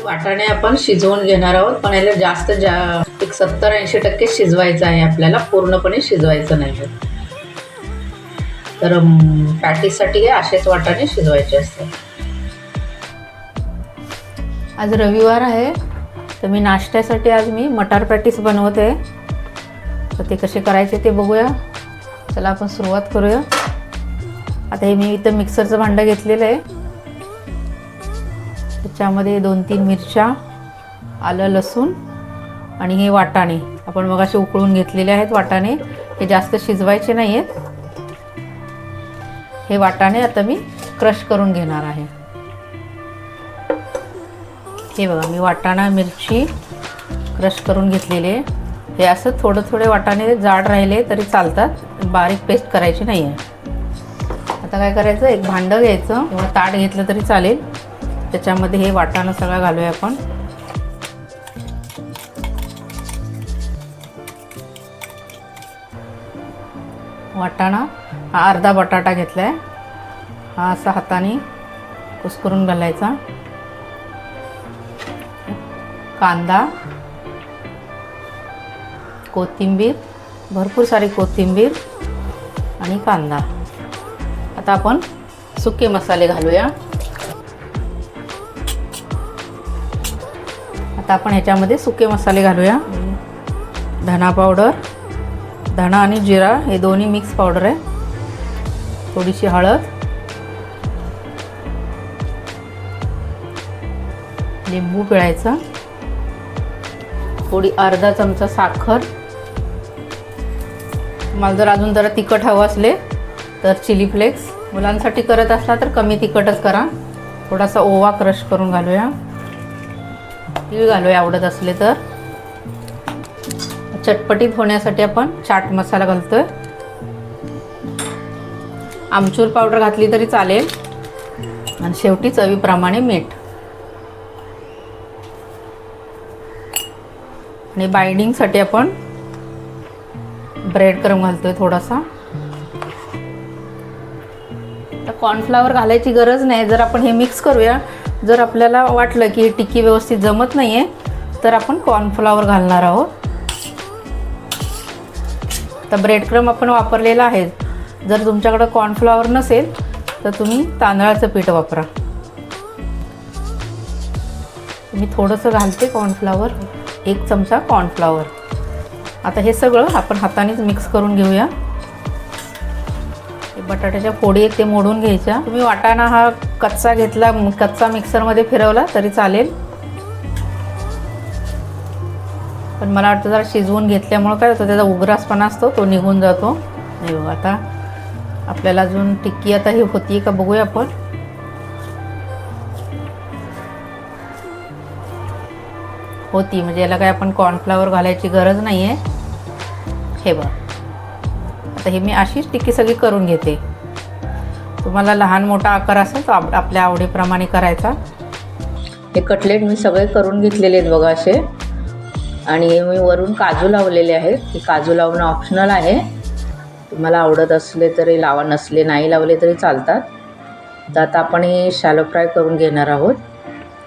वाटाणे आपण शिजवून घेणार आहोत, पण याला एक 70-80% शिजवायचं आहे आपल्याला, पूर्णपणे शिजवायचं नाही. तर पॅटीसाठी असेच वाटाणे शिजवायचे असतात. आज रविवार आहे, तर मी नाश्त्यासाठी आज मी मटार पॅटीस बनवते. तर ते कसे करायचे ते बघूया. चला आपण सुरुवात करूया. आता हे मी इथं मिक्सरचं भांडं घेतलेलं आहे. त्याच्यामध्ये 2-3 मिरच्या, आलं लसूण आणि हे वाटाणे आपण मगाशी उकळून घेतलेले आहेत. वाटाणे हे जास्त शिजवायचे नाही आहेत. हे वाटाणे आता मी क्रश करून घेणार आहे. हे बघा, मी वाटाणा मिरची क्रश करून घेतलेले आहे. हे असं थोडे वाटाणे जाड राहिले तरी चालतात, बारीक पेस्ट करायची नाही आहे. आता काय करायचं, एक भांडं घ्यायचं किंवा ताट घेतलं तरी चालेल. त्याच्यामध्ये हे वाटाणा सगळं घालूया आपण. वाटाणा हा अर्धा बटाटा घेतलाय, हा असा हाताने कुस्करून घालायचा. कांदा, कोथिंबीर, भरपूर सारी कोथिंबीर आणि कांदा. आता आपण सुके मसाले घालूया. आता आपण ह्याच्यामध्ये सुके मसाले घालूया. धना पावडर, धना आणि जिरा हे दोन्ही मिक्स पावडर आहे. थोडीशी हळद, लिंबू पिळायचा, थोडी अर्धा चमचा साखर. मला जर अजून जरा तिखट हवं असले तर चिली फ्लेक्स. मुलांसाठी करत असला तर कमी तिखटच करा. थोडासा ओवा क्रश करून घालूया. तीळ घालूया आवडत असले तर. चटपटीत होण्यासाठी आपण चाट मसाला घालतोय. आमचूर पावडर घातली तरी चालेल. आणि शेवटी चवीप्रमाणे मीठ. आणि बाइंडिंगसाठी आपण ब्रेड क्रम घालतोय थोडासा. तर कॉर्नफ्लॉवर घालायची गरज नाही. जर आपण हे मिक्स करूया, जर आपल्याला वाटलं की टिक्की व्यवस्थित जमत नाही आहे तर आपण कॉर्नफ्लॉवर घालणार आहोत. तर ब्रेड क्रम आपण वापरलेला आहे. जर तुमच्याकडे कॉर्नफ्लॉवर नसेल तर तुम्ही तांदळाचं पीठ वापरा. मी थोडंसं घालते कॉर्नफ्लॉवर, 1 चमचा कॉर्नफ्लॉवर. आता हे सगळं आपण हातानेच मिक्स करून घेऊया. बटाट्याच्या फोडी आहेत ते मोडून घ्यायच्या. तुम्ही वाटाणा हा कच्चा घेतला, कच्चा मिक्सरमध्ये फिरवला तरी चालेल. पण मला वाटतं जरा शिजवून घेतल्यामुळं काय होतं, त्याचा उग्रासपणा असतो तो निघून जातो. नाही बघा, आता आपल्याला अजून टिक्की आता ही होती का बघूया आपण. होती म्हणजे याला काय आपण कॉर्नफ्लॉवर घालायची गरज नाही आहे. हे बघा, आता हे मी अशीच टिक्की सगळी करून घेते. तुम्हाला लहान मोठा आकार असेल तर आपल्या आवडीप्रमाणे करायचा. हे कटलेट मी सगळे करून घेतलेले आहेत बघा असे. आणि मी वरून काजू लावलेले आहेत. हे काजू लावणं ऑप्शनल आहे. तुम्हाला आवडत असले तरी लावा, नसले नाही लावले तरी चालतात. तर आता आपण हे शॅलो फ्राय करून घेणार आहोत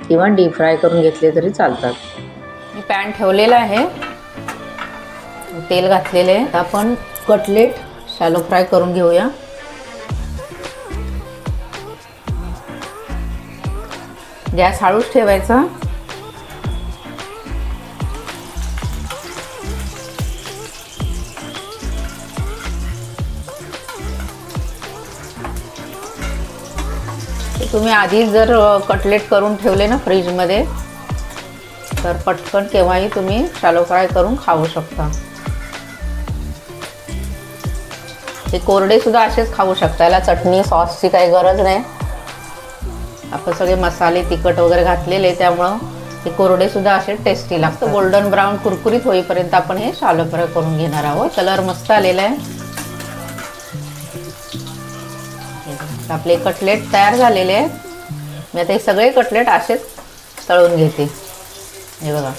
किंवा डीप फ्राय करून घेतले तरी चालतात. मी पॅन ठेवलेला आहे, तेल घातलेले आहे. आपण कटलेट शॅलो फ्राय करून घेऊया. गॅस हळूच ठेवायचा. तुम्ही आधी जर कटलेट करून ठेवले ना फ्रीजमध्ये तर पटकन केव्हाही तुम्ही शॅलो फ्राय करून खाऊ शकता. हे कोरडे सुद्धा असेच खाऊ शकता. याला चटणी सॉसची काही गरज नाही. आपण सगळे मसाले तिखट वगैरे घातलेले त्यामुळं हे कोरडे सुद्धा असे टेस्टी लागतात. गोल्डन ब्राऊन कुरकुरीत होईपर्यंत आपण हे शॅलो फ्राय करून घेणार आहोत. कलर मस्त आलेला आहे. आपले कटलेट तयार झालेले आहेत. मी आता हे सगळे कटलेट असेच तळून घेते. हे बघा.